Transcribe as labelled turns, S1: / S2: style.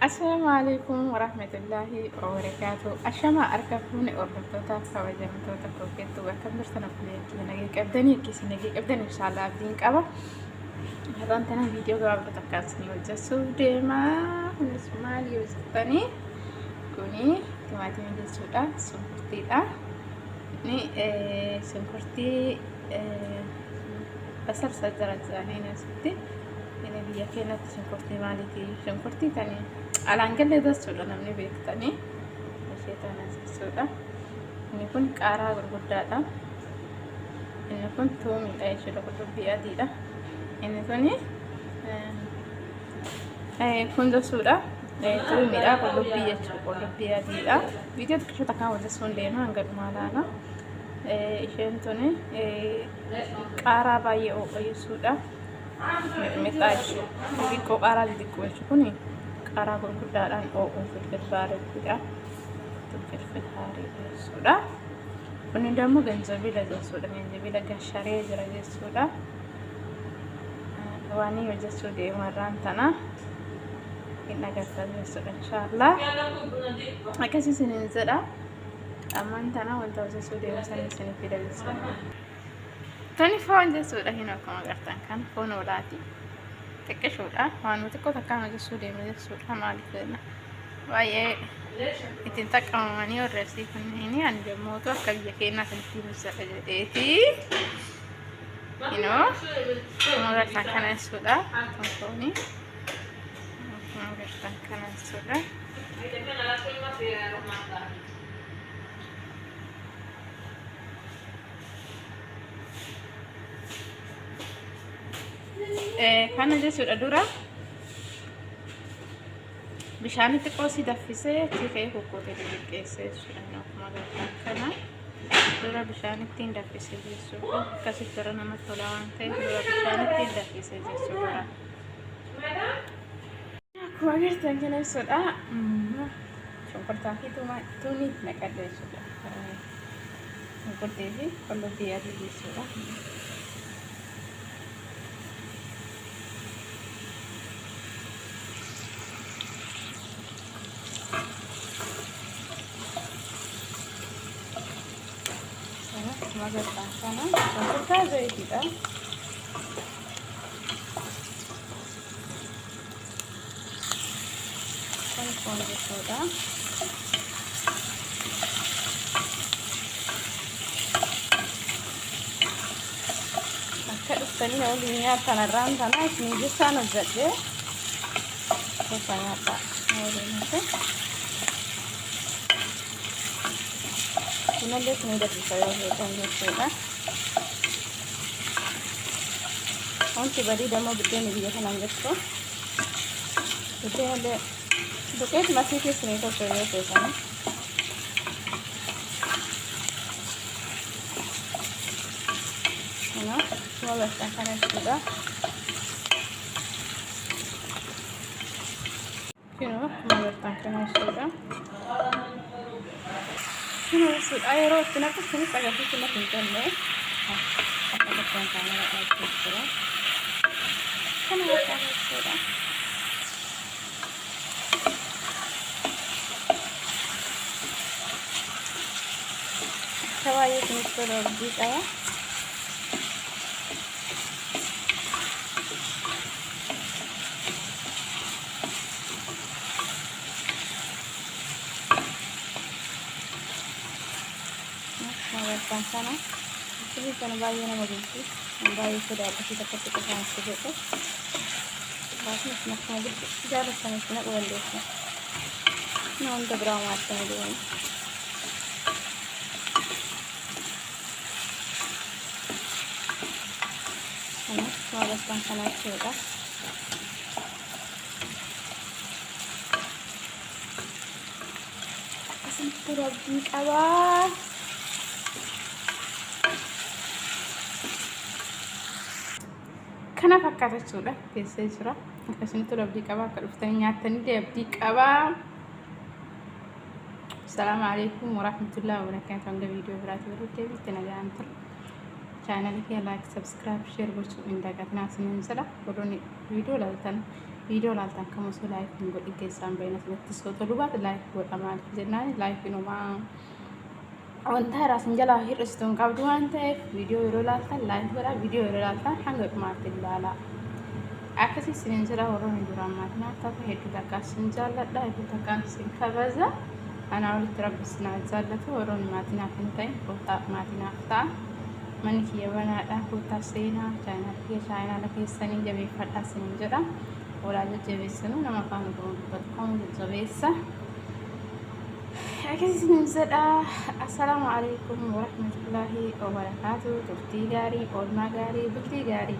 S1: السلام عليكم ورحمة الله وبركاته. أشما أركبوني أردوتا كوجمتوتا كوكيتو وكبر سنة فليتي نجيك أبدني كيس نجيك أبدني إن شاء الله أبدين كأبا هذا أنا فيديو قبل تكاسني وجسو ديما نسمع لي وزتني كوني تماتي من جسودا سنكرتي دا ني سنكرتي بسر سجرت زاني نسيتي أنا بيا كانت سنكرتي مالتي سنكرتي تاني على عنقل ده السودا نمني بيكتني مشيت أنا السودا إني كنت كارا غرقدة إني كنت تومي أيش لو كنت بيادي ده إني كوني كنت السودا تومي ده كنت بيادي ده فيديو تكشف تكاو جسون لينا عنقل مالانا إيشين توني كارا باي أو أي سودا متاش بيكو كارا ديكو شكوني كارا غرقدة أن أو في البارد كده في hari sudah penundamu ganjabila sudah ganjabila gashare jara sudah wani wajah sudah maran tanah inna gasal sudah insyaallah makasih sinin zada aman tanah wanta wajah sudah masan sinin tidak sudah tani fawan wajah sudah hina kama gartan kan fono lati tekke sudah wan mutikko takkan wajah sudah malikna waye itin takkamani orresi kunni ande moto akabiyya keena tanti musaqadeeti mara takana suda toni mara takana suda kana je suda dura bishaan itti qoosii daffisee tikee kokkootee dhiqeessee jechuudha. Akkuma kana dura bishaan ittiin daffisee jechuudha. Akkasitti dura namatti tola waan ta'eef dura bishaan ittiin daffisee jechuudha. Akkuma agartan kana jechuudha. Shonkortaa fi tuunii naqadha jechuudha. Shonkortii fi qullubbii adii jechuudha. Magartan kana shonkortaa zayitiidha. Kan foon jechuudha. Akka dhuftanii waliin nyaatan irraan tanaa isin jessaan hojjedhee gosa nyaata waliin nyaate. Kunallee isin hidhatisa yoo ta'an jechuudha. Wanti badii dammoo buddeena biyya kanaan jettu buddeenallee duqeet masii keessanii tokko yoo ta'an kuma bastaan kana jechuudha. Kuma bastaan kana jechuudha. Aero itti naqattanis agarsiisu natti hin tolle akka tokkoon kaamera dhaabbatee jira. Kana bakka jechuudha. Akka baay'ee isinitti tola hojii qaba. Magartan sana ini kan bayi nama binti bayi sudah kita ketika masuk itu bayi nak mobil jalan sana nak ulang nah untuk berawat kemudian magartan sana sudah asan pura bawah kana fakkaata jechuudha. Keessee jira. Akkasumatti abdii qabaa akka dhuftanii nyaatanii abdii qabaa. Assalaamu alaykum wa rahmatullahi wa barakaatuh. Hanga viidiyoo biraatti walitti deebiitti nagaan tura. channel kee like subscribe share gochuu hin dagatinaa isiniin jedha. Warroonni viidiyoo laaltan kamusuu like hin godhin keessaan baay'ina sanatti soota dubaat like godha maaliif jennaan like inumaa wanta haaraa jalaa hir'isitu hin qabdu waan ta'eef viidiyoo yeroo laaltan like godha viidiyoo yeroo laaltan hanga dhumaatti ilaalaa. Akkasii isiniin jedha warroonni duraan maatiin haftaatu hedduu takka isin jaalladha hedduu takkaan isin kabaja. Anaa walitti rabbi isin jaallatu warroonni maatiin haaf hin ta'in maatiin haftaa. Mani kiyya banaadha kuttaa seenaa chaayinaala keessanii jabeeffadhaa isiniin jedha. Walaa jajjabeessanuu nama afaan oromoo dubbatu kamuu jajjabeessa. Akkasii isiniin jedha. Assalaamu alaikum warahmatullaahi wabarakaatuh. Turtii gaarii, oolmaa gaarii, bultii gaarii.